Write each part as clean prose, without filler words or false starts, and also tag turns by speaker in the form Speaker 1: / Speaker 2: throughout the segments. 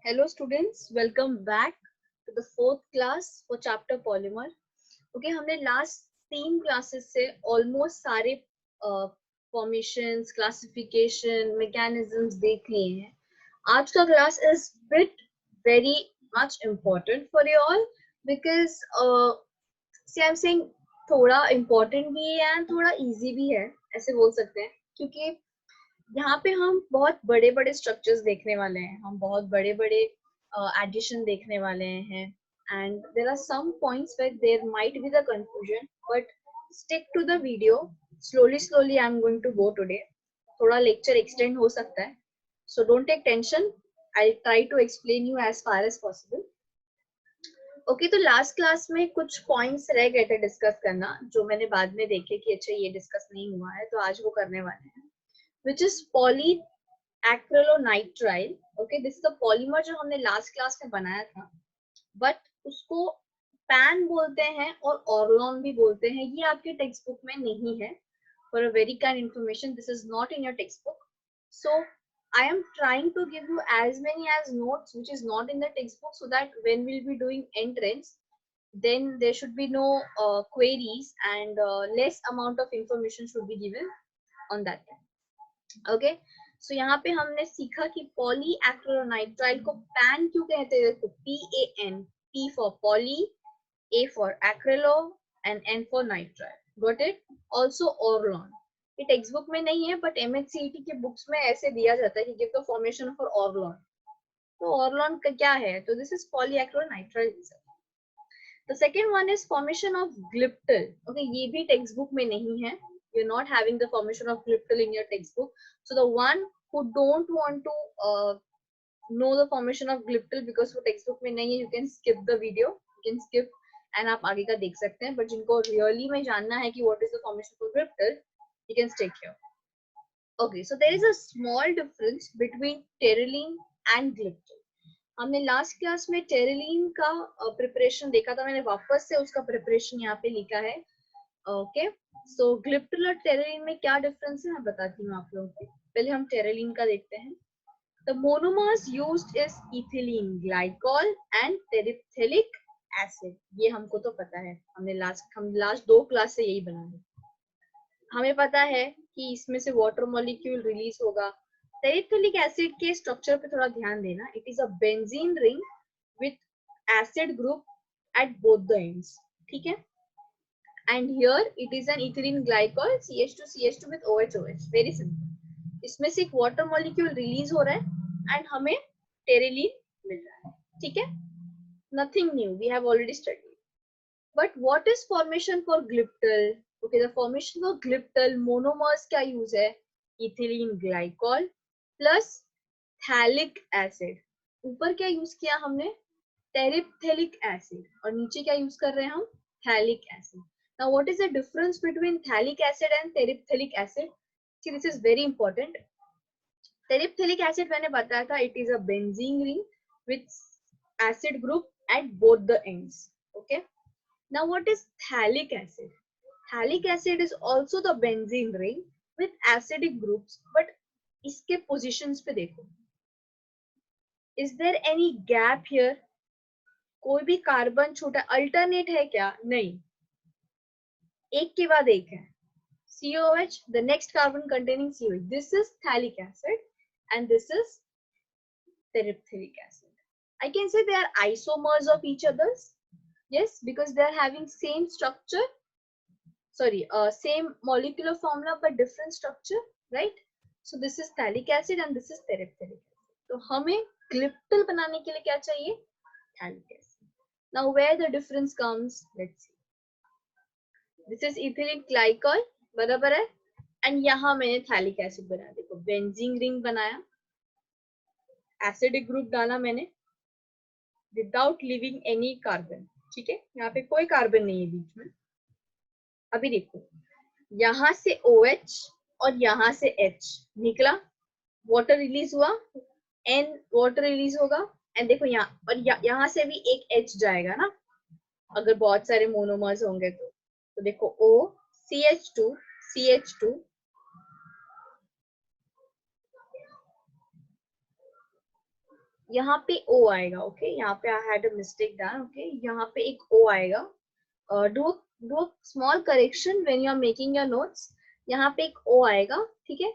Speaker 1: Hello students, welcome back to the fourth class for chapter polymer. Okay, हमने last 3 classes से almost सारे formations, classification, mechanisms देख लिए हैं. आज का class is bit very much important for you all because see I'm saying थोड़ा important भी है and थोड़ा easy भी है, ऐसे बोल सकते हैं क्योंकि यहाँ पे हम बहुत बड़े बड़े स्ट्रक्चर्स देखने वाले हैं, हम बहुत बड़े बड़े एडिशन देखने वाले हैं and there are some points where there might be the confusion but stick to the video. Slowly slowly I am going to go today. थोड़ा लेक्चर एक्सटेंड हो सकता है, so don't take tension. I try to explain you as far as possible. Okay, तो last class में कुछ points रह गए थे डिस्कस करना, जो मैंने बाद में देखे कि अच्छा ये डिस्कस नहीं हुआ है, तो आज वो करने वाले हैं. Which is polyacrylonitrile. Okay, this is the polymer जो हमने last class में बनाया था, but उसको pan बोलते हैं और orlon भी बोलते हैं. ये आपके टेक्स्ट बुक में नहीं है. For a very kind information, this is not in your textbook. So I am trying to give you as many as notes which is not in the textbook, so that when we'll be doing entrance, then there should be no queries and less amount of information should be given on that time. Okay, so यहाँ पे हमने सीखा कि पॉलीएक्रिलोनाइट्राइल को pan क्यों कहते हैं. देखो, PAN, P for poly, A for acrylo and N for nitrile. Got it. Also Orlon. ये टेक्स्ट बुक में नहीं है बट MHCET के बुक्स में ऐसे दिया जाता है कि give the formation for Orlon. तो ऑर्लॉन का क्या है, तो this is polyacrylonitrile. The second one is formation of glyptal. Okay, ये भी टेक्स्ट बुक में नहीं है. You're not having the formation of gliptal in your textbook. So the one who don't want to know the formation of gliptal because वो textbook में नहीं है, you can skip the video. You can skip and आप आगे का देख सकते हैं. But जिनको really में जानना है कि what is the formation of gliptal, you can stay here. Okay, so there is a small difference between pteroline and gliptal. हमने लास्ट क्लास में टेरिलीन का प्रिपरेशन देखा था. मैंने वापस से उसका प्रिपरेशन यहाँ पे लिखा है. ओके, सो ग्लिप्टल और टेरिलीन में क्या डिफरेंस है मैं बताती हूँ आप लोगों को. पहले हम टेरिलीन का देखते हैं. The monomers used is ethylene glycol and terephthalic acid. ये हमको तो पता है, हम लास्ट 2 क्लास से यही बना रहे. हमें पता है कि इसमें से वाटर मॉलिक्यूल रिलीज होगा. टेरिप्थेलिक एसिड के स्ट्रक्चर पे थोड़ा ध्यान देना. It is a benzene ring with acid group at both the ends. ठीक है. And here it is an ethylene glycol CH2 with OH. Very simple. इसमें से एक वाटर मॉलिक्यूल रिलीज हो रहा है एंड हमें टेरिलीन मिल रहा है. ठीक है, nothing new, we have already studied. But what is formation for glyptal. Okay, the formation for glyptal monomers क्या यूज है. Ethylene glycol plus phthalic acid. ऊपर क्या यूज किया हमने, टेरिप्थेलिक एसिड, और नीचे क्या यूज कर रहे हैं हम, phthalic acid. Now, what is the difference between thalic acid and terephthalic acid? See, this is very important. Terephthalic acid मैंने बताया था, it is a benzene ring with acid group at both the ends. Okay. Now, what is thalic acid? Thalic acid is also the benzene ring with acidic groups, but इसके positions पे देखो. Is there any gap here? कोई भी carbon छोटा alternate है क्या, नहीं, एक के बाद एक है. COH, the next carbon containing COH. This is thalic acid and this is terephthalic acid. I can say they are isomers of each others. Yes, because they are having same structure. Sorry, same molecular formula but different structure, right? So this is thalic acid and this is terephthalic acid. तो हमें glyptal बनाने के लिए क्या चाहिए, thalic acid. Now where the difference comes, let's see. This is ethylene glycol, बराबर है. And यहाँ मैंने थैलिक एसिड बनाया. देखो, बेंजीन रिंग बनाया, एसिडिक ग्रुप डाला मैंने विदाउट लिविंग एनी कार्बन. ठीक है, यहाँ पे कोई कार्बन नहीं है बीच में. अभी देखो, यहाँ से OH और यहाँ से H निकला, वाटर रिलीज हुआ, N वाटर रिलीज होगा, एंड देखो यहाँ और यहाँ से भी एक H जाएगा ना, अगर बहुत सारे मोनोमर्स होंगे तो. देखो O, CH2, CH2, यहाँ पे ओ आएगा, ओके, यहाँ पे I had a mistake done, okay, यहाँ पे एक ओ आएगा। Do do small correction when you are making your notes. यहाँ पे एक ओ आएगा, ठीक है,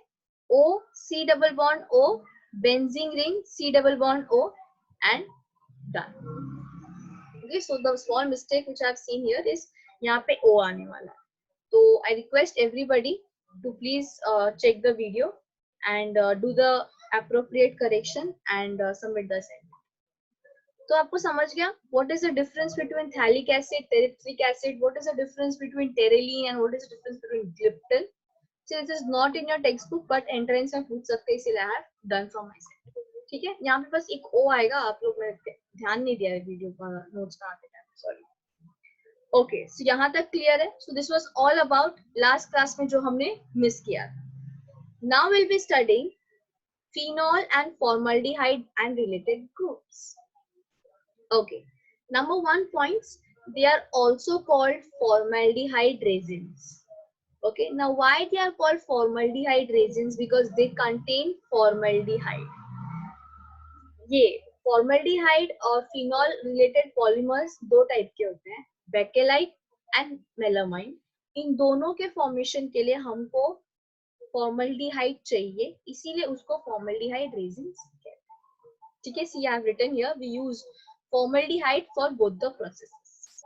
Speaker 1: O C double bond O, benzene ring C double bond O and done. Okay, so the small mistake which I've seen here is यहाँ पे O आने वाला है. So I request everybody to please check the video and do the appropriate correction and submit the assignment. तो आपको समझ गया what is the difference between thalic acid, terephthalic acid, what is the difference between terylene and what is the difference between gliptin. So this is not in your textbook but entrance में पूछ सकते हैं, इसलिए I have done from my side. ठीक है, यहाँ पे बस एक O आएगा, आप लोग ने ध्यान नहीं दिया वीडियो का नोट्स बनाते टाइम, सॉरी. ओके, सो यहाँ तक क्लियर है. So this was all about last class में जो हमने मिस किया. Now will be studying phenol and formaldehyde and related groups. Okay, number 1 points, they are also called formaldehyde resins. Okay, now why they are called formaldehyde resins? Because they contain formaldehyde. ये formaldehyde और phenol related polymers दो type के होते हैं, bakelite and melamine. इन दोनों के formation के लिए हमको फॉर्मल्डिहाइड चाहिए, इसीलिए उसको फॉर्मल्डिहाइड रेजिन्स कहते हैं. ठीक है, see I have written here we use formaldehyde for both the processes.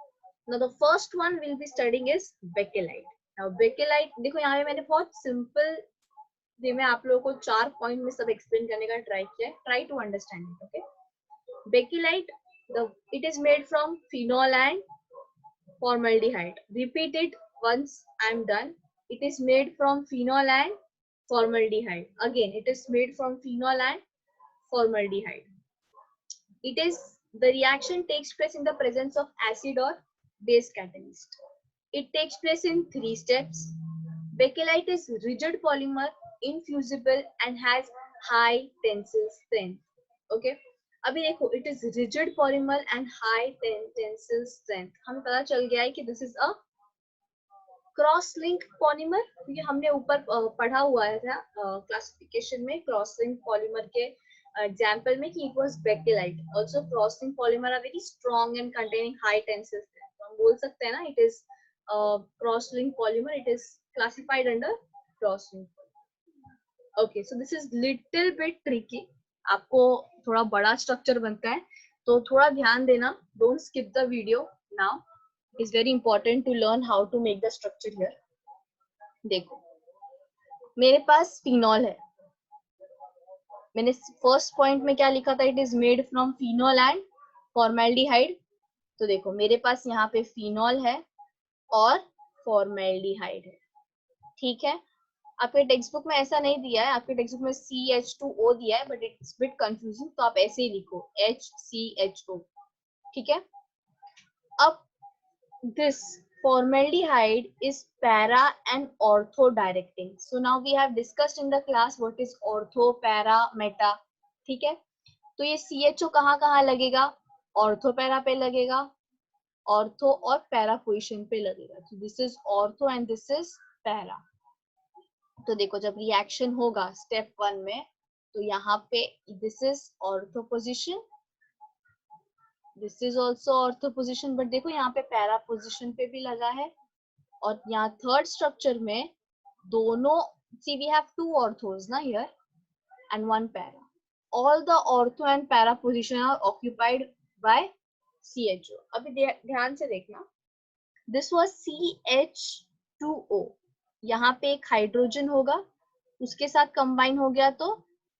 Speaker 1: Now the first one will be studying is bakelite. Now bakelite देखो, यहाँ पे मैंने बहुत सिंपल वे में आप लोगों को 4 पॉइंट में सब एक्सप्लेन करने का ट्राई किया है. Try to understand it. Okay, bakelite, it is made from phenol and formaldehyde. Repeat it once, I'm done. It is made from phenol and formaldehyde. Again, it is made from phenol and formaldehyde. It is, the reaction takes place in the presence of acid or base catalyst. It takes place in 3 steps. Bakelite is rigid polymer, infusible and has high tensile strength. Okay, अभी देखो, it is rigid polymer and high tensile strength. हमें पता चल गया है कि this is a cross link polymer, क्योंकि हमने ऊपर पढ़ा हुआ था क्लासिफिकेशन में क्रॉस लिंक पॉलीमर के एग्जांपल में कि it was bakelite. Also cross link polymer are very strong and containing high tensile strength. तो हम बोल सकते हैं ना, it is cross link polymer, it is classified under cross link. Okay, so this is little bit tricky. आपको थोड़ा बड़ा structure बनता है तो थोड़ा ध्यान देना. Don't skip the video now. It's very important to learn how to make the structure here. देखो, मेरे पास फिनॉल है. मैंने फर्स्ट पॉइंट में क्या लिखा था? It is made from phenol and formaldehyde. तो देखो, मेरे पास यहाँ पे फिनॉल है और फॉर्मेल्डिहाइड है. ठीक है, आपके टेक्स्ट बुक में ऐसा नहीं दिया है, आपके टेक्स्ट बुक में CH2O दिया है, बट इट्स बिट कंफ्यूजिंग, तो आप ऐसे ही लिखो HCHO. ठीक है, अब this formaldehyde is para and ortho directing. So now we have discussed in the class what is ortho, para, meta. ठीक है, तो ये CHO कहाँ लगेगा? ऑर्थो पैरा पे लगेगा, ऑर्थो और पैरा पोजीशन पे लगेगा. So this is ortho and this is para. तो देखो, जब रिएक्शन होगा स्टेप 1 में, तो यहाँ पे this is ortho position, this is also ortho position, but देखो यहाँ पे पैरा पोजिशन पे भी लगा है. और यहाँ थर्ड स्ट्रक्चर में दोनों, सी वी हैव 2 ऑर्थोस ना here and 1 para. All the ortho and para position are occupied by CHO. अभी ध्यान से देखना, दिस वाज CH2O. यहाँ पे एक हाइड्रोजन होगा, उसके साथ कंबाइन हो गया तो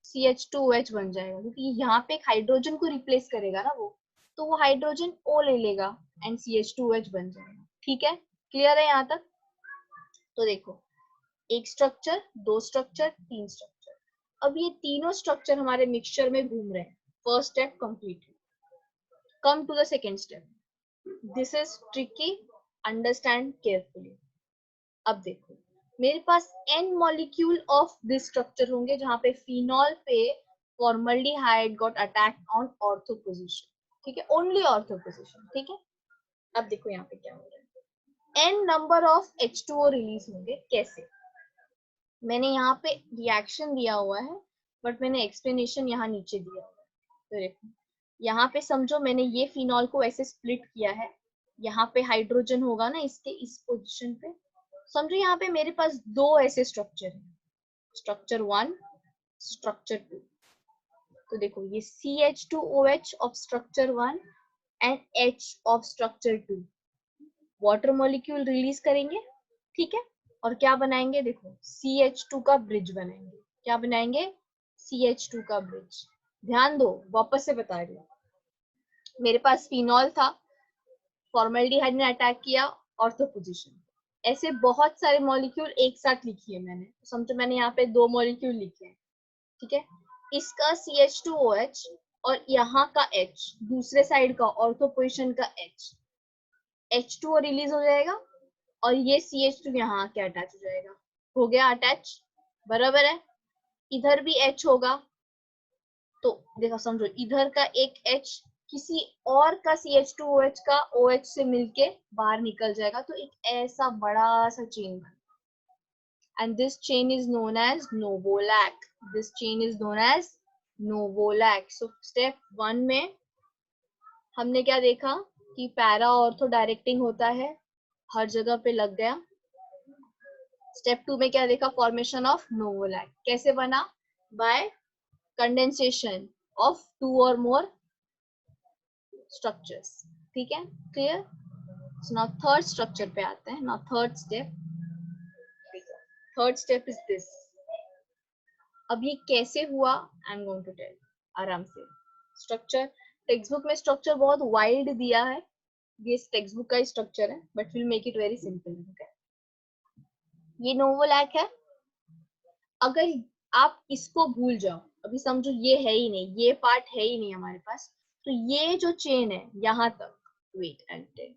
Speaker 1: CH2OH बन जाएगा, क्योंकि यहाँ पे एक हाइड्रोजन को रिप्लेस करेगा ना वो, तो वो हाइड्रोजन O ले लेगा एंड CH2OH बन जाएगा. ठीक है, क्लियर है यहाँ तक? तो देखो, एक स्ट्रक्चर, 2 स्ट्रक्चर, 3 स्ट्रक्चर. अब ये तीनों स्ट्रक्चर हमारे मिक्सचर में घूम रहे हैं. First step complete. Come to the second step. This is tricky, understand carefully. अब देखो, मेरे पास n molecule of this structure होंगे, जहां पे फिनॉल पे formaldehyde got attacked on ortho position. ठीक है, ओनली ऑर्थो पोजीशन. ठीक है, अब देखो यहाँ पे क्या हो रहा है, n number of H2O release होंगे. कैसे? मैंने यहाँ पे रिएक्शन दिया हुआ है, बट मैंने एक्सप्लेनेशन यहाँ नीचे दिया हुआ है. तो देखो यहाँ पे समझो मैंने ये फिनॉल को ऐसे स्प्लिट किया है, यहाँ पे हाइड्रोजन होगा ना इसके इस पोजीशन पे। समझो यहाँ पे मेरे पास दो ऐसे स्ट्रक्चर है, स्ट्रक्चर 1, स्ट्रक्चर 2। तो देखो ये CH2OH of structure 1 and H of structure 2 water molecule release करेंगे, ठीक है। और क्या बनाएंगे, देखो CH2 का ब्रिज बनाएंगे। क्या बनाएंगे, CH2 का ब्रिज। ध्यान दो, वापस से बता रही हूँ, मेरे पास फिनॉल था, फॉर्मल्डिहाइड ने अटैक किया ऑर्थो पोजीशन। ऐसे बहुत सारे मॉलिक्यूल एक साथ लिखी है मैंने, समझो मैंने यहाँ पे दो मॉलिक्यूल लिखे हैं, ठीक है। इसका CH2OH और यहाँ का H, दूसरे साइड का ऑर्थो पोजीशन का H, H2O रिलीज हो जाएगा और ये CH2 यहाँ आके अटैच हो जाएगा। हो गया अटैच, बराबर है। इधर भी H होगा, तो देखो समझो इधर का एक H किसी और का CH2OH का OH से मिलके बाहर निकल जाएगा, तो एक ऐसा बड़ा सा चेन बन, and this chain is known as Novolac. This chain is known as Novolac. So step 1 में हमने क्या देखा कि पैरा ऑर्थो डायरेक्टिंग होता है, हर जगह पे लग गया। स्टेप 2 में क्या देखा, फॉर्मेशन ऑफ नोवोलैक। कैसे बना, बाय कंडेंसेशन ऑफ 2 और मोर स्ट्रक्चर्स, ठीक है, clear. So now third structure पे आते हैं। Now third step is this. अब ये कैसे हुआ, I am going to tell आराम से। स्ट्रक्चर टेक्स्ट बुक में स्ट्रक्चर बहुत वाइल्ड दिया है, ये टेक्स्ट बुक का ही स्ट्रक्चर है, but will make it very simple. ये नोवोलैक है, अगर आप इसको भूल जाओ, अभी समझो ये है ही नहीं, ये पार्ट है ही नहीं हमारे पास, तो ये जो चेन है यहां तक, वेट एंड टेल,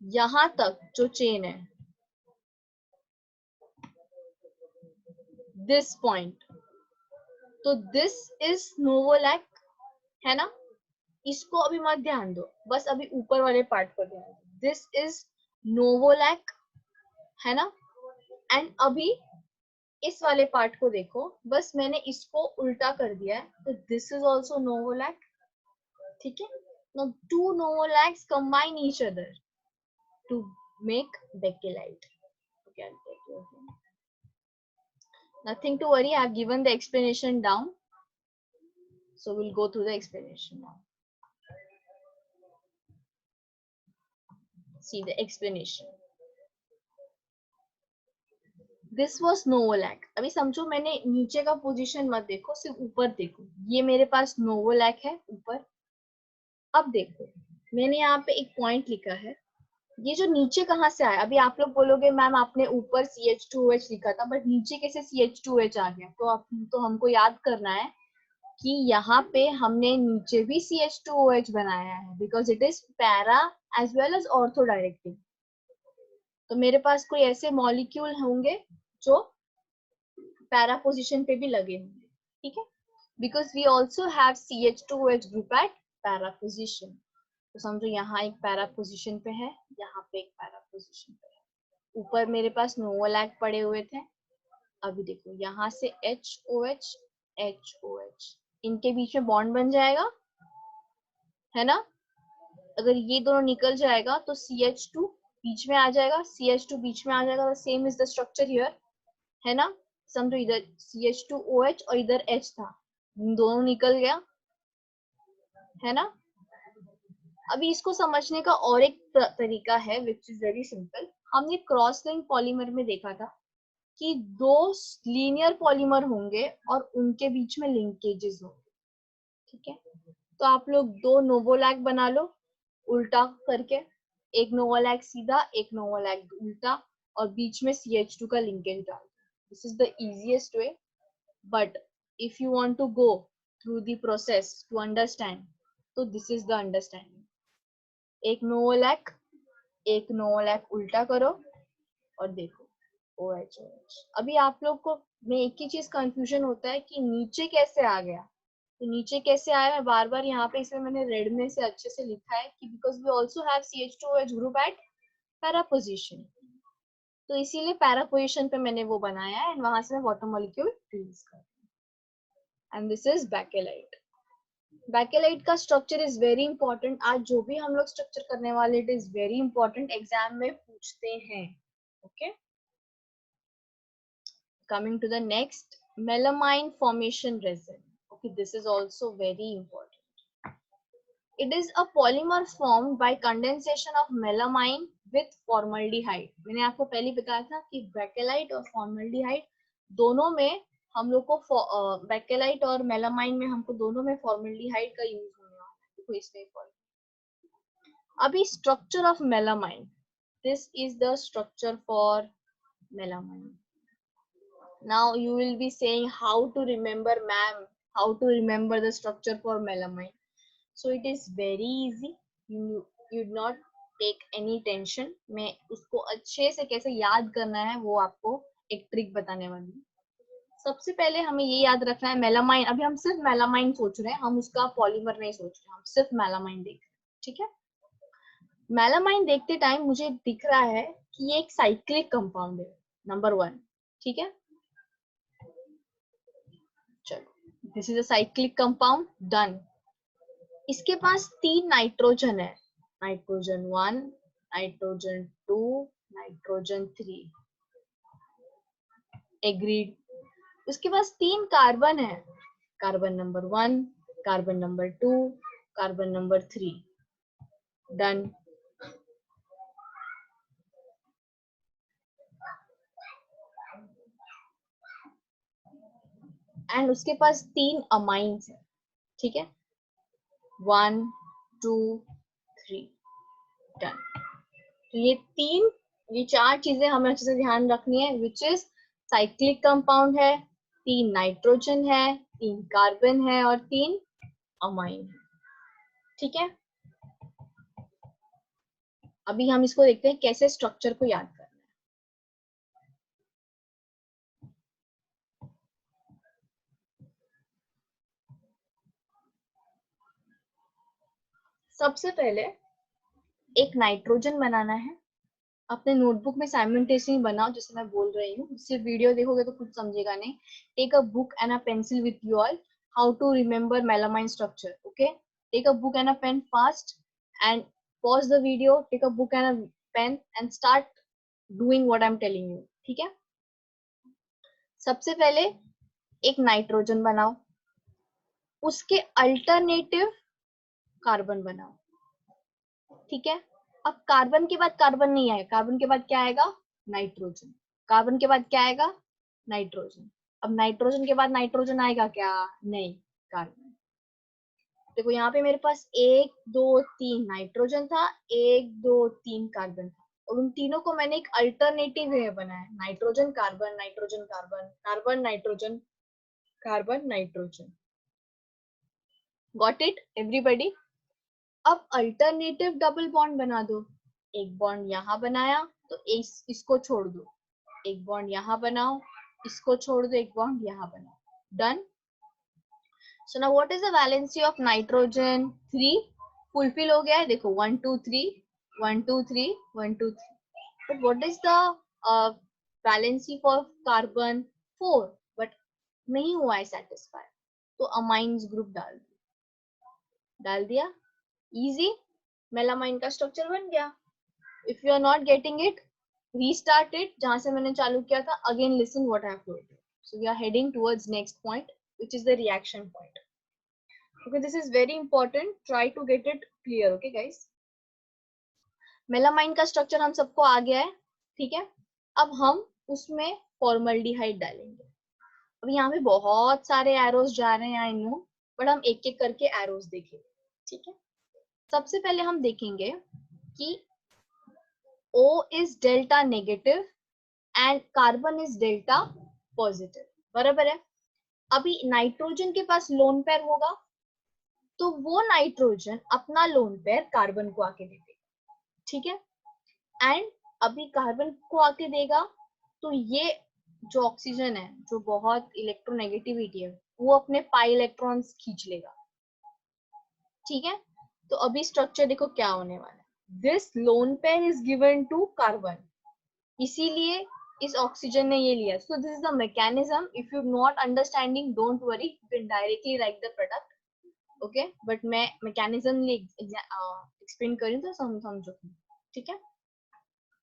Speaker 1: यहां तक जो चेन है, दिस पॉइंट, तो दिस इज नोवोलैक, है ना। इसको अभी मत ध्यान दो, बस अभी ऊपर वाले पार्ट पर ध्यान दो। दिस इज नोवोलैक, है ना। एंड अभी इस वाले पार्ट को देखो, बस मैंने इसको उल्टा कर दिया है, तो दिस इज ऑल्सो नोवोलैक, ठीक है। Now two novolacs combine each other to make bakelite. Okay, I'll take your hand. Nothing to worry, I have given the explanation down, so we'll go through the explanation now. See the explanation. This was novolac. अभी समझो, मैंने नीचे का position मत देखो, सिर्फ ऊपर देखो। ये मेरे पास novolac है ऊपर। अब देखो मैंने यहाँ पे एक पॉइंट लिखा है, ये जो नीचे कहाँ से आया। अभी आप लोग बोलोगे मैम आपने ऊपर CH2OH लिखा था, बट नीचे कैसे CH2OH आ गया। तो हमको याद करना है कि यहाँ पे हमने नीचे भी CH2OH बनाया है, because it is para as well as ortho directing. तो मेरे पास कोई ऐसे मॉलिक्यूल होंगे जो पैरा पोजिशन पे भी लगे होंगे, ठीक है, because we also have CH2OH group at para position. तो समझो यहाँ एक पैरा पोजिशन पे है, यहाँ पे एक पैरा पोजिशन पे है, ऊपर मेरे पास नोवोलैक पड़े हुए थे। अभी देखो यहाँ से HOH HOH, इनके बीच में बॉन्ड बन जाएगा, है ना। अगर ये दोनों निकल जाएगा तो CH2 बीच में आ जाएगा, CH2 बीच में आ जाएगा, same is the structure here, है ना। समझो इधर CH2OH और इधर H था, दोनों निकल गया, है ना। अभी इसको समझने का और एक तरीका है विच इज वेरी सिंपल। हमने क्रॉस लिंक पॉलीमर में देखा था कि दो लीनियर पॉलीमर होंगे और उनके बीच में लिंकेजेस होंगे, ठीक है। तो आप लोग दो नोवोलैक बना लो उल्टा करके, एक नोवोलैक सीधा एक नोवोलैक उल्टा, और बीच में CH2 का लिंकेज डाल दो। This is the easiest way, but if you want to go through the process to understand, तो दिस इज द अंडरस्टैंडिंग। एक नोवोलैक उल्टा करो और देखो OH OH। अभी आप लोग को में एक ही चीज कंफ्यूजन होता है कि नीचे कैसे आ गया। तो नीचे कैसे आया, मैं बार बार यहाँ पे इसमें मैंने रेड में से अच्छे से लिखा है कि because we also have CH2OH group at para position, तो इसीलिए पैरा पोजिशन पे मैंने वो बनाया है, एंड वहां से मैं वाटर मॉलिक्यूल रिलीज कर and this is bakelite. Bakelite का स्ट्रक्चर इज वेरी इंपॉर्टेंट। आज जो भी हम लोग स्ट्रक्चर करने वाले, it is very important, exam में पूछते हैं। Okay, coming to the next, melamine formation resin. Okay, this is also very important. It is a polymer formed by condensation of melamine with formaldehyde. मैंने आपको पहले बताया था कि बैकेलाइट और फॉर्मल्डिहाइड दोनों में हम लोग को, बैकेलाइट और मेलामाइन में हमको दोनों में फॉर्मल्डिहाइड का यूज होने वाला है। देखो इसमें अभी structure of melamine, this is the structure for melamine. Now you will be saying how to remember, ma'am, how to remember the structure for melamine. So it is very easy. You not take any tension. मैं उसको अच्छे से कैसे याद करना है वो आपको एक ट्रिक बताने वाली हूँ। सबसे पहले हमें ये याद रखना है मेलामाइन। अभी हम सिर्फ मेलामाइन सोच रहे हैं, हम उसका पॉलीमर नहीं सोच रहे, हम सिर्फ मेलामाइन देख रहे हैं। ठीक है, मेलामाइन देखते टाइम मुझे दिख रहा है कि ये एक साइक्लिक कंपाउंड है, नंबर 1। ठीक है, चलो, this is a cyclic compound, done. इसके पास 3 नाइट्रोजन है, नाइट्रोजन 1, नाइट्रोजन 2, नाइट्रोजन 3, एग्रीड। उसके पास 3 कार्बन है, carbon number 1, carbon number 2, carbon number 3, done. And उसके पास 3 अमाइंस है। ठीक है, 1, 2, 3, डन। तो ये 4 चीजें हमें अच्छे से ध्यान रखनी है, विच इज साइक्लिक कंपाउंड है, 3 नाइट्रोजन है, 3 कार्बन है और 3 अमाइन है। ठीक है, अभी हम इसको देखते हैं कैसे स्ट्रक्चर को याद करना है। सबसे पहले एक नाइट्रोजन बनाना है। अपने नोटबुक में साइमल्टेनियसली बनाओ, जैसे मैं बोल रही हूँ। सिर्फ वीडियो देखोगे तो कुछ समझेगा नहीं। Take a book and a pencil with you all, how to remember melamine structure. Okay, take a book and a pen fast and pause the video, take a book and a pen and start doing what I'm telling you. ठीक है, सबसे पहले एक nitrogen बनाओ, उसके alternative carbon बनाओ। ठीक है, अब कार्बन के बाद कार्बन नहीं आएगा, कार्बन के बाद क्या आएगा, नाइट्रोजन। कार्बन के बाद क्या आएगा, नाइट्रोजन। अब नाइट्रोजन के बाद नाइट्रोजन आएगा क्या, नहीं, कार्बन। देखो यहाँ पे मेरे पास 1, 2, 3 नाइट्रोजन था, 1, 2, 3 कार्बन था, और उन तीनों को मैंने एक अल्टरनेटिव वे बनाया, nitrogen carbon, nitrogen carbon, carbon nitrogen, carbon nitrogen. Got it everybody? अब अल्टरनेटिव डबल बॉन्ड बना दो। एक बॉन्ड यहाँ बनाया तो इसको छोड़ दो, एक बॉन्ड यहाँ बनाओ, इसको छोड़ दो, एक बॉन्ड यहाँ बनाओ, done. So now what is the valency of nitrogen? 3 fulfill हो गया है। देखो 1 2 3 1 2 3 1 2 3. But what is the valency for carbon? 4. But नहीं हुआ है satisfy, तो amines group डाल दिया। Easy, melamine का structure बन गया। If you are not getting it, restart it जहाँ से मैंने चालू किया था। Again listen what I have told you. So we are heading towards next point, which is the reaction point. Okay, this is very important. Try to get it clear. Okay, guys. Melamine का structure हम सबको आ गया है। ठीक है, अब हम उसमें फॉर्मल्डिहाइड डालेंगे। अब यहाँ पे बहुत सारे एरोज जा रहे हैं, आई नो, बट हम एक एक करके एरोज देखेंगे। ठीक है, सबसे पहले हम देखेंगे कि O is delta negative and carbon is delta positive, बराबर है। अभी नाइट्रोजन के पास लोन पेयर होगा, तो वो नाइट्रोजन अपना लोन पेयर कार्बन को आके दे देगा। ठीक है, एंड अभी कार्बन को आके देगा तो ये जो ऑक्सीजन है, जो बहुत इलेक्ट्रोनेगेटिविटी है, वो अपने पाई इलेक्ट्रॉन्स खींच लेगा। ठीक है, तो अभी स्ट्रक्चर देखो क्या होने वाला है। This lone pair is given to carbon, इसीलिए इस ऑक्सीजन ने ये लिया. So this is the mechanism. If you not understanding don't worry, you can directly write the product. Okay, but मैं मैकेनिज्म एक्सप्लेन करी तो समझो. ठीक है,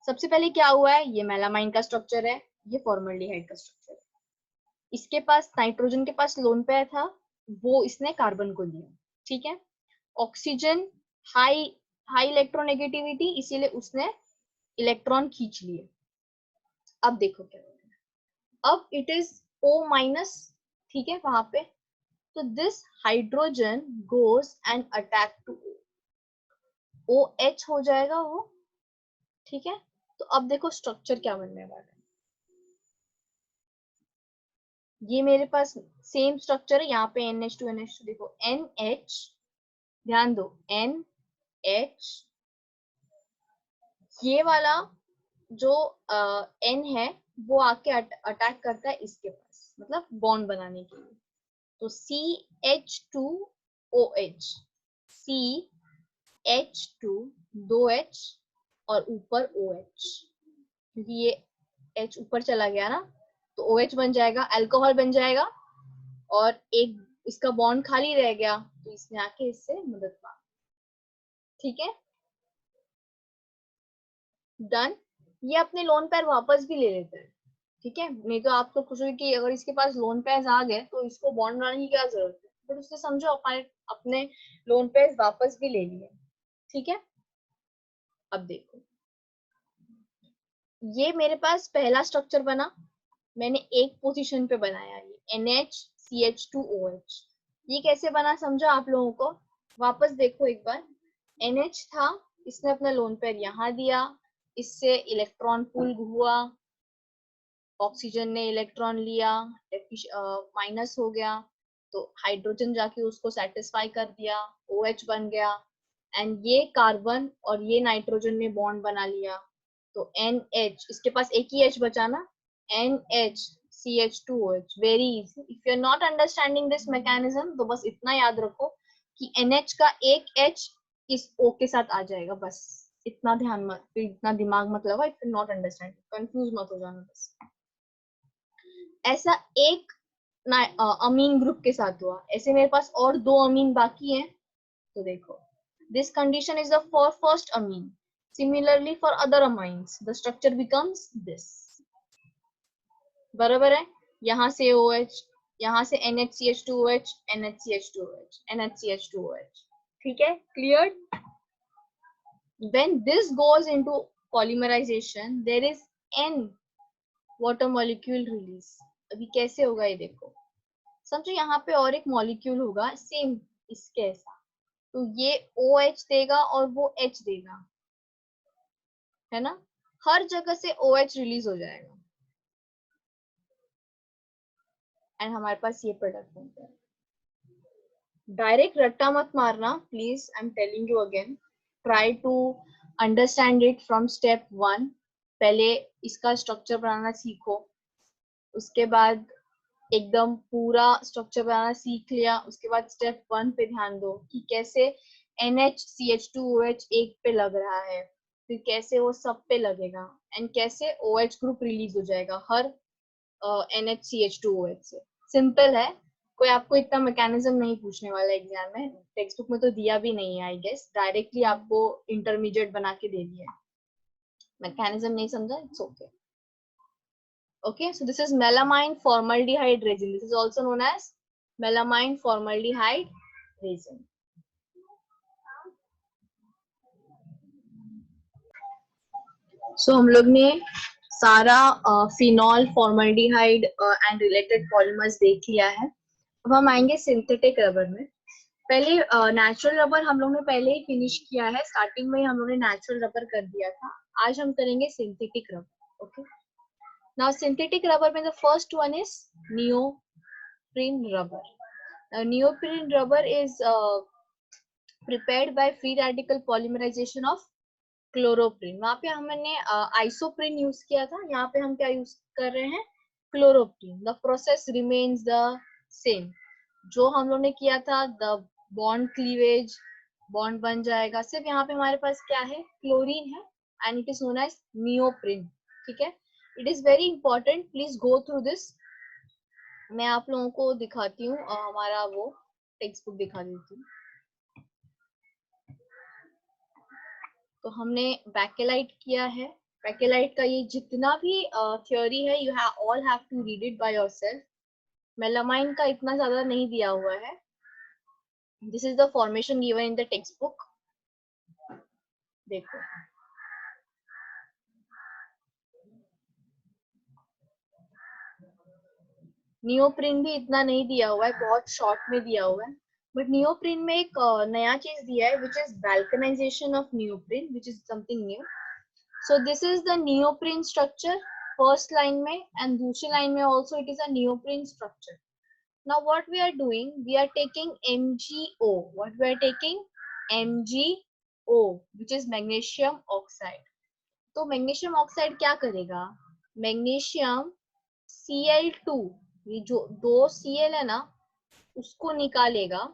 Speaker 1: सबसे पहले क्या हुआ है, ये मेलामाइन का स्ट्रक्चर है, ये फॉर्मल्डिहाइड का स्ट्रक्चर है. इसके पास नाइट्रोजन के पास लोन पेयर था, वो इसने कार्बन को दिया. ठीक है, ऑक्सीजन हाई हाई इलेक्ट्रोनेगेटिविटी, इसीलिए उसने इलेक्ट्रॉन खींच लिए. अब देखो क्या होगा, अब इट इज O माइनस. ठीक है, वहां पे तो this hydrogen goes and attack to OH हो जाएगा वो. ठीक है, तो अब देखो स्ट्रक्चर क्या बनने वाला है. ये मेरे पास सेम स्ट्रक्चर है, यहाँ पे NH2 देखो NH, ध्यान दो NH, ये वाला जो N है वो आके अटैक करता है इसके पास, मतलब बॉन्ड बनाने के लिए. तो CH2OH, CH2 2H और ऊपर OH, क्योंकि ये H ऊपर चला गया ना, तो OH बन जाएगा, अल्कोहल बन जाएगा, और एक इसका बॉन्ड खाली रह गया, तो इसने आके इससे मदद मांगी. ठीक है, डन. ये अपने लोन पैर वापस भी ले लेते हैं. ठीक है, नहीं तो आप तो सोचोगे कि अगर इसके पास लोन पेयर्स आ गए तो इसको बॉन्ड बनाने की क्या जरूरत है, बट उसने समझो अपने लोन पेयर्स वापस भी ले लिए. ठीक है, अब देखो ये मेरे पास पहला स्ट्रक्चर बना, मैंने एक पोजीशन पे बनाया, ये NHCH2OH. ये कैसे बना समझो आप लोगों को, वापस देखो एक बार. NH था, इसने अपना लोन पेयर यहाँ दिया, इससे इलेक्ट्रॉन पुल हुआ, ऑक्सीजन ने इलेक्ट्रॉन लिया, माइनस हो गया, तो हाइड्रोजन जाके उसको सेटिस्फाई कर दिया, OH बन गया. एंड ये कार्बन और ये नाइट्रोजन ने बॉन्ड बना लिया, तो NH, इसके पास एक ही H बचा ना, NHCH2OH. Very easy. If you are not understanding this mechanism तो बस इतना याद रखो कि NH का एक H इस O के साथ आ जाएगा, बस इतना ध्यान मत, इतना दिमाग मत लगाओ. If you not understand, confuse मत हो जाना. बस ऐसा एक अमीन ग्रुप के साथ हुआ, ऐसे मेरे पास और दो अमीन बाकी हैं. तो देखो, this condition is the for first amine. Similarly for other amines, the structure becomes this. बराबर है, यहाँ से OH, यहाँ से NHCH2OH, NHCH2OH, NHCH2OH. ठीक है, cleared? When this goes into polymerization, there is N water molecule release. अभी कैसे होगा ये देखो, समझो यहाँ पे और एक मॉलिक्यूल होगा सेम इसके ऐसा, तो ये OH देगा और वो H देगा, है ना, हर जगह से OH रिलीज हो जाएगा, एंड हमारे पास ये प्रोडक्ट बनता है. डायरेक्ट रट्टा मत मारना please, I am telling you again. Try to understand it from step 1. पहले इसका स्ट्रक्चर बनाना सीखो, उसके बाद एकदम पूरा स्ट्रक्चर बनाना सीख लिया, उसके बाद स्टेप 1 पे ध्यान दो कि कैसे NHCH2OH एक पे लग रहा है, फिर कैसे वो सब पे लगेगा, एंड कैसे OH ग्रुप रिलीज हो जाएगा हर NHCH2OH से. सिंपल है, कोई आपको इतना मैकेनिज्म नहीं पूछने वाला एग्जाम में, टेक्स्ट बुक में तो दिया भी नहीं है आई गेस, डायरेक्टली आपको इंटरमीडिएट बना के दे दिया है. मैकेनिज्म नहीं समझा, it's okay. Okay, so this is melamine formaldehyde resin. This is also known as melamine formaldehyde resin. So हम लोग ने सारा phenol, formaldehyde and related polymers देख लिया है. अब हम आएंगे सिंथेटिक रबर में. पहले नेचुरल रबर हम लोग ने पहले ही फिनिश किया है, स्टार्टिंग में हम लोग ने नेचुरल रबर कर दिया था. आज हम करेंगे synthetic rubber. Okay, now synthetic rubber में the first one is neoprene rubber. Neoprene rubber is prepared by free radical polymerization of chloroprene. वहां पे हमने आइसोप्रीन यूज किया था, यहाँ पे हम क्या यूज कर रहे हैं, chloroprene. The process remains the same. जो हम लोग ने किया था, द बॉन्ड क्लीवेज, बॉन्ड बन जाएगा, सिर्फ यहाँ पे हमारे पास क्या है, क्लोरीन है, and it is known as neoprene. ठीक है, it is very important, please go through this. मैं आप लोगों को दिखाती हूँ, हमारा वो टेक्स्ट बुक दिखा देती हूँ। तो हमने बैकेलाइट किया है। बैकेलाइट का ये जितना भी थ्योरी है, you have all have to read it by yourself. Melamine का इतना ज्यादा नहीं दिया हुआ है। This is the formation given in the text book. देखो, नियोप्रिन भी इतना नहीं दिया हुआ है, बहुत शॉर्ट में दिया हुआ है। बट नियोप्रिन में एक नया चीज दिया है, which is vulcanization of neoprene, which is something new. So this is the neoprene structure first line में, एंड दूसरी लाइन में also it is a neoprene structure. Now what we are doing, we are taking MgO. What we are taking? MgO, which is magnesium oxide. तो magnesium oxide क्या करेगा? Magnesium Cl2, ये जो दो Cl है ना, उसको निकालेगा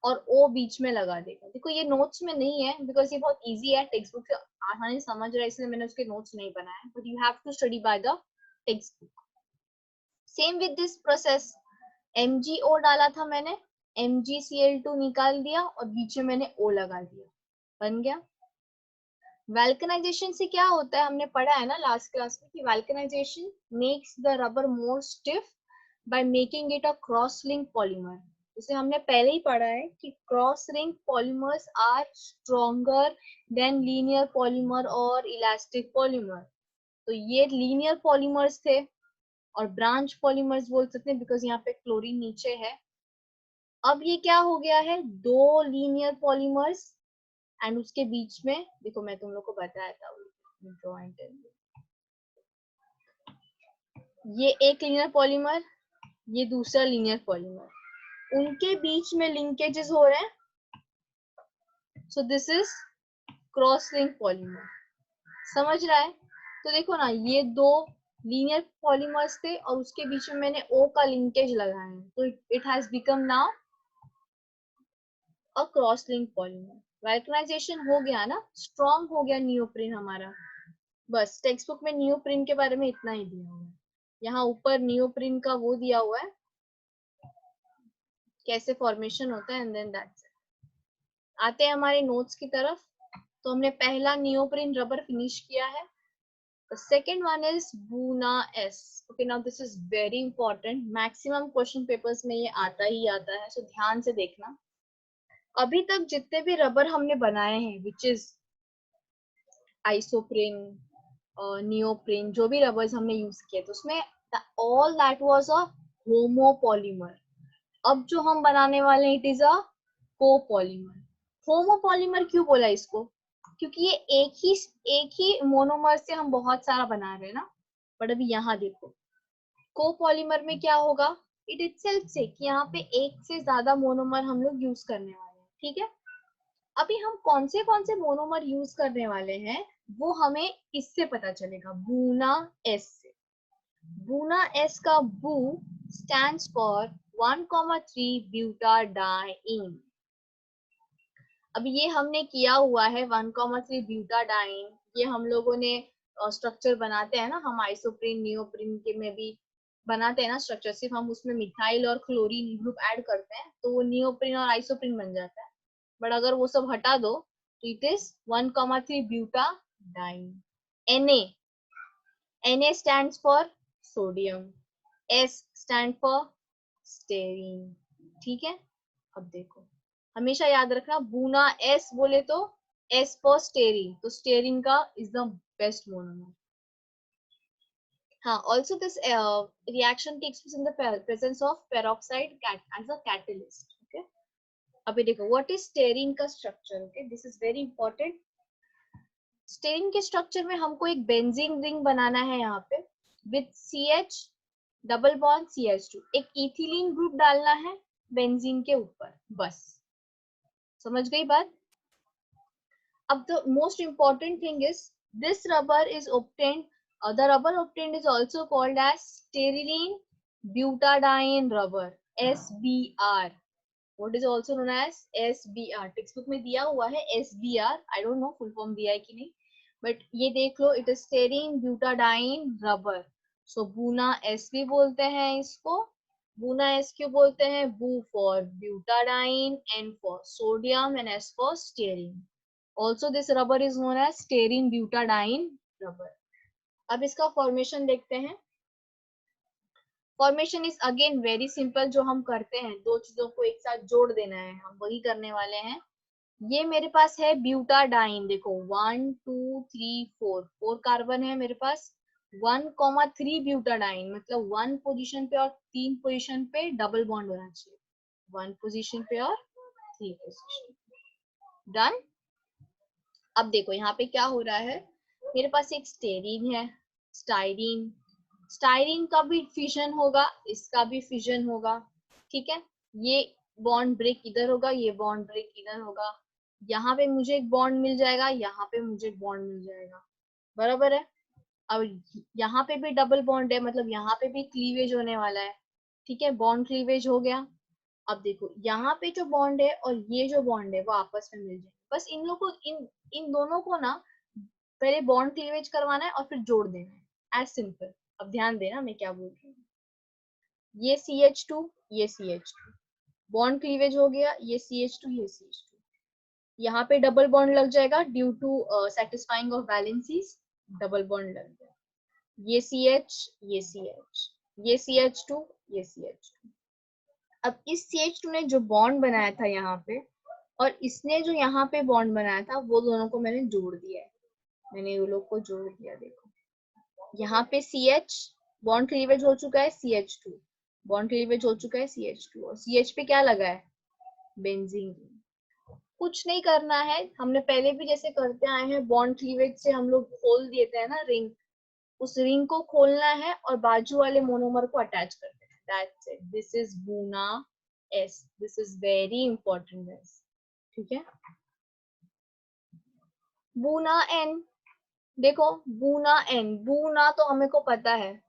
Speaker 1: और O बीच में लगा देगा। देखो ये नोट्स में नहीं है, बिकॉज ये बहुत इजी है, टेक्स्ट बुक से आसानी समझ रहा है, इसलिए मैंने उसके नोट्स नहीं बनाए, but you have to study by the text book. Same with this process, MgO डाला था मैंने, MgCl2 निकाल दिया और बीच में मैंने O लगा दिया, बन गया। वैल्कनाइजेशन से क्या होता है, हमने पढ़ा है ना लास्ट क्लास में कि vulcanization makes the rubber more stiff by making it a cross link polymer. जैसे हमने पहले ही पढ़ा है कि cross link polymers are stronger than linear polymer और इलास्टिक पॉलीमर। तो ये लीनियर पॉलीमर्स थे, और ब्रांच पॉलीमर्स बोल सकते हैं, बिकॉज यहाँ पे क्लोरीन नीचे है। अब ये क्या हो गया है, दो लीनियर पॉलीमर्स, एंड उसके बीच में देखो, मैं तुम लोग को बताया था, ये एक लीनियर पॉलीमर, ये दूसरा लीनियर पॉलीमर, उनके बीच में लिंकेजेस हो रहे हैं। सो this is cross link polymer, समझ रहा है? तो देखो ना, ये दो लीनियर पॉलीमर्स थे और उसके बीच में मैंने O का लिंकेज लगाया है, तो it has become now a cross link polymer. Vulcanization हो गया ना, स्ट्रॉन्ग हो गया नियोप्रिन हमारा। बस टेक्स्ट बुक में नियोप्रिन के बारे में इतना ही दिया हुआ है। यहाँ ऊपर नियोप्रिन का वो दिया हुआ है, कैसे फॉर्मेशन होता है, एंड देन दैट्स इट। आते हैं हमारे नोट्स की तरफ। तो हमने पहला नियोप्रिन रबर फिनिश किया है। The second one is Buna S. Okay, now this is very important. Maximum question papers में ये आता ही आता है, so ध्यान से देखना। अभी तक जितने भी रबर हमने बनाए हैं, which is आइसोप्रिन, नियोप्रिन, जो भी रबर्स हमने यूज किए, तो उसमें all that was a homopolymer. अब जो हम बनाने वाले हैं, it is a copolymer. Homopolymer क्यों बोला इसको? क्योंकि ये एक ही मोनोमर से हम बहुत सारा बना रहे हैं ना। बट अभी यहाँ देखो, कोपॉलीमर में क्या होगा, इट इटसेल्फ से कि यहाँ पे एक से ज्यादा मोनोमर हम लोग यूज करने वाले हैं, ठीक है। अभी हम कौन से मोनोमर यूज करने वाले हैं, वो हमें इससे पता चलेगा, बूना एस से। बूना एस का बू स्टैंड्स फॉर 1,3 ब्यूटाडाइन। अब ये हमने किया हुआ है 1,3 ब्यूटाडाइन। ये हम लोगों ने स्ट्रक्चर बनाते हैं ना, हम आइसोप्रिन नियोप्रिन के में भी बनाते हैं ना स्ट्रक्चर, सिर्फ हम उसमें मिथाइल और क्लोरीन ग्रुप ऐड करते हैं तो वो नियोप्रिन और आइसोप्रिन बन जाता है। बट अगर वो सब हटा दो तो it is 1,3 butadiene. Na stands for sodium, S stand for स्टेरीन, ठीक है। अब देखो, हमेशा याद रखना, बूना एस बोले तो एस फॉर स्टेरीन, तो स्टेरीन का इज द बेस्ट मोनोमर। हाँ, also this reaction takes place in the presence of peroxide as a catalyst. Okay, अभी देखो, what is स्टेरीन का structure? Okay, this is very important. स्टेरीन के स्ट्रक्चर में हमको एक बेंजीन रिंग बनाना है यहाँ पे, with CH double bond CH2, एक इथिलीन ग्रुप डालना है बेंजीन के ऊपर, बस। समझ गई बात? अब the most important thing is this rubber is obtained, the rubber obtained is also called as styrene butadiene rubber, SBR. What is also known as SBR? Text book में दिया हुआ है SBR, I don't know full form दिया है कि नहीं, but ये देख लो, it is styrene butadiene rubber. So Buna S भी बोलते हैं इसको, बूना एस क्यों बोलते हैं? Bu for butadiene, N for sodium and S for styrene. Also this rubber is known as styrene butadiene rubber. अब इसका फॉर्मेशन देखते हैं। Formation is again very simple, जो हम करते हैं दो चीजों को एक साथ जोड़ देना है, हम वही करने वाले हैं। ये मेरे पास है ब्यूटाडाइन, देखो 1 2 3 4 4 कार्बन है मेरे पास। 1,3 ब्यूटाडाइन मतलब 1 पोजीशन पे और 3 पोजीशन पे डबल बॉन्ड होना चाहिए, 1 पोजीशन पे और 3 पोजीशन। डन। अब देखो यहाँ पे क्या हो रहा है, मेरे पास एक स्टेरीन है, स्टाइरीन, स्टाइरीन का भी फिजन होगा, इसका भी फिजन होगा, ठीक है। ये बॉन्ड ब्रेक इधर होगा, ये बॉन्ड ब्रेक इधर होगा, यहाँ पे मुझे एक बॉन्ड मिल जाएगा, यहाँ पे मुझे एक बॉन्ड मिल जाएगा, बराबर है। अब यहाँ पे भी डबल बॉन्ड है, मतलब यहाँ पे भी क्लीवेज होने वाला है, ठीक है, बॉन्ड क्लीवेज हो गया। अब देखो यहाँ पे जो बॉन्ड है और ये जो बॉन्ड है वो आपस में मिल जाए, बस इन लोगों को इन दोनों को ना पहले बॉन्ड क्लीवेज करवाना है और फिर जोड़ देना है, एज सिंपल। अब ध्यान देना मैं क्या बोल रही हूँ। ये CH2, ये CH2, बॉन्ड क्लीवेज हो गया, ये CH2, ये CH2, यहाँ पे डबल बॉन्ड लग जाएगा due to satisfying of valencies, double bond लग गया। ये CH, ये CH, ये CH2, ये CH2। अब इस CH2 ने जो बॉन्ड बनाया था यहाँ पे और इसने जो यहाँ पे बॉन्ड बनाया था, वो दोनों को मैंने जोड़ दिया है, मैंने ये लोग को जोड़ दिया। देखो यहाँ पे CH बॉन्ड क्लीवेज हो चुका है, CH2 बॉन्ड क्लीवेज हो चुका है, CH2, और CH पे क्या लगा है? बेंजीन। कुछ नहीं करना है, हमने पहले भी जैसे करते आए हैं, बॉन्ड क्लीवेज से हम लोग खोल देते हैं ना रिंग, उस रिंग को खोलना है और बाजू वाले मोनोमर को अटैच कर देना है। That's it, this is buna S, this is very important guys, ठीक है। बूना एन, देखो बूना एन, बूना तो हमें को पता है,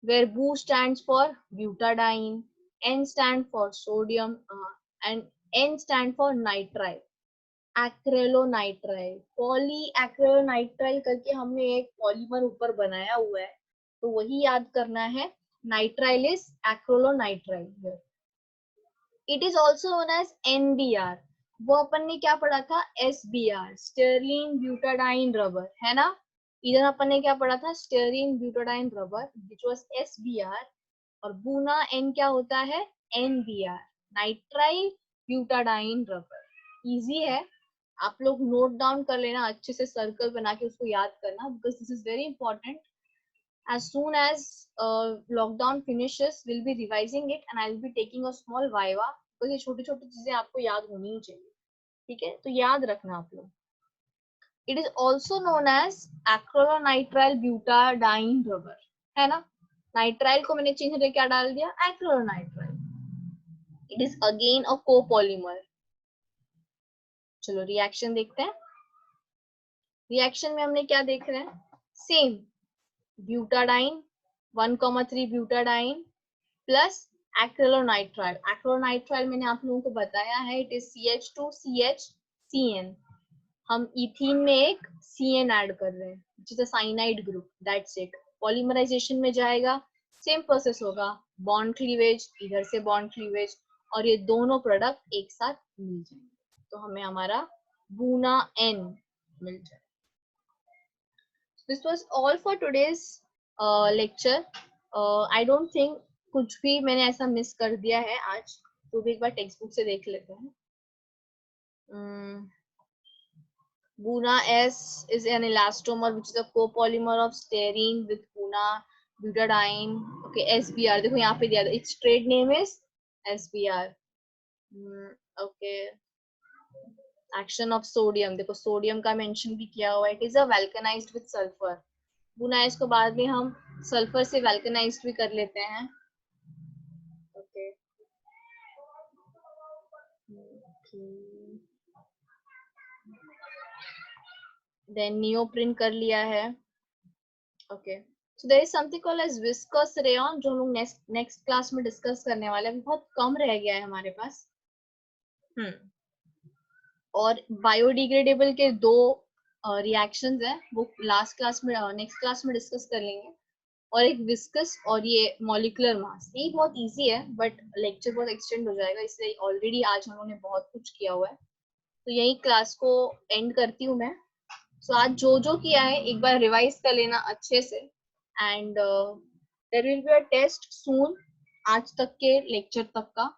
Speaker 1: where Bu stands for butadiene, N stand for sodium, and N stand for nitrile, acrylonitrile, polyacrylonitrile करके हमने एक पॉलीमर ऊपर बनाया हुआ है, तो वही याद करना है। Nitrile is acrylonitrile here. It is also known as NBR. वो अपन ने क्या पढ़ा था? SBR, स्टेरीन ब्यूटाडाइन रबर, है ना। इधर अपन ने क्या पढ़ा था? Styrene butadiene rubber, which was SBR, और बूना एन क्या होता है? NBR, nitrile butadiene rubber. Easy है, आप लोग नोट डाउन कर लेना, अच्छे से सर्कल बना के उसको याद करना, because this is very important. As soon as lockdown finishes, we'll be revising it and I'll be taking a small viva, because ये छोटी छोटी चीजें आपको याद होनी ही चाहिए, ठीक है, तो याद रखना आप लोग। It is also known as acrylonitrile butadiene rubber, है ना। नाइट्राइल को मैंने चिन्ह दे क्या डाल दिया? acrylonitrile. It is again a copolymer. चलो रिएक्शन देखते हैं। रिएक्शन में हमने क्या देख रहे हैं? Same butadiene 1,3 butadiene plus acrylonitrile. Acrylonitrile मैंने आप लोगों को बताया है, इट इज CH2CH हम इथीन में एक CN ऐड कर रहे हैं, which is a cyanide group, that's it. Polymerization में जाएगा, सेम प्रोसेस होगा, बॉन्ड क्लीवेज, इधर से बॉन्ड क्लीवेज, और ये दोनों प्रोडक्ट एक साथ मिल जाएंगे, तो हमें हमारा बूना N मिल जाए। This was all for today's lecture. I don't think कुछ भी मैंने ऐसा मिस कर दिया है आज, तो भी एक बार टेक्स्ट बुक से देख लेते हैं। Buna S is an elastomer which is a copolymer of styrene with buna butadiene. Okay, SBR देखो यहाँ पे दिया था, its trade name is SBR. Okay, action of sodium, देखो सोडियम का मेंशन भी किया हुआ है, it is a vulcanized with sulfur. Buna S को बाद में हम सल्फर से वैल्कनाइज्ड भी कर लेते हैं। ओके देन नियोप्रिन कर लिया है। Okay, so there is something called as viscous rayon, जो हम लोग नेक्स्ट क्लास में डिस्कस करने वाले हैं, बहुत कम रह गया है हमारे पास। और बायोडिग्रेडेबल के दो रिएक्शंस है वो लास्ट क्लास में नेक्स्ट क्लास में डिस्कस कर लेंगे, और एक विस्कस और ये मॉलिक्यूलर मास, ये बहुत इजी है बट लेक्चर बहुत एक्सटेंड हो जाएगा, इसलिए ऑलरेडी आज हम लोगों ने बहुत कुछ किया हुआ है, तो यही क्लास को एंड करती हूँ मैं। सो आज जो जो किया है एक बार रिवाइज कर लेना अच्छे से, and there will be a test soon, आज तक के लेक्चर तक का।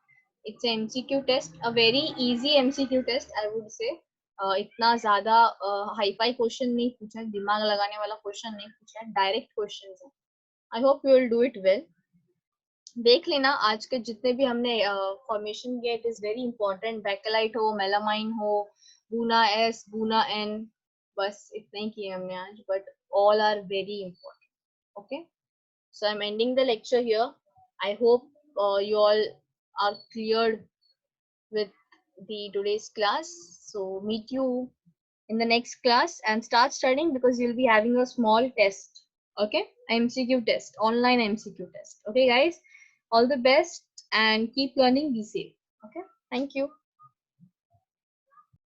Speaker 1: It's MCQ test, a very easy MCQ test I would say. इतना ज्यादा हाई फाई क्वेश्चन नहीं पूछा है, दिमाग लगाने वाला क्वेश्चन नहीं पूछा है, डायरेक्ट क्वेश्चन है। I hope you will do it well. देख लेना आज के जितने भी हमने फॉर्मेशन किया, it is very important, bakelite हो, मेलामाइन हो, बूना एस, बूना एन, बस इतना ही किए हमने आज, but all are very important. Okay, so I'm ending the lecture here. I hope you all are cleared with the today's class. So meet you in the next class and start studying, because you'll be having a small test. Okay, MCQ test, online MCQ test. Okay guys, all the best and keep learning, be safe. Okay, thank you.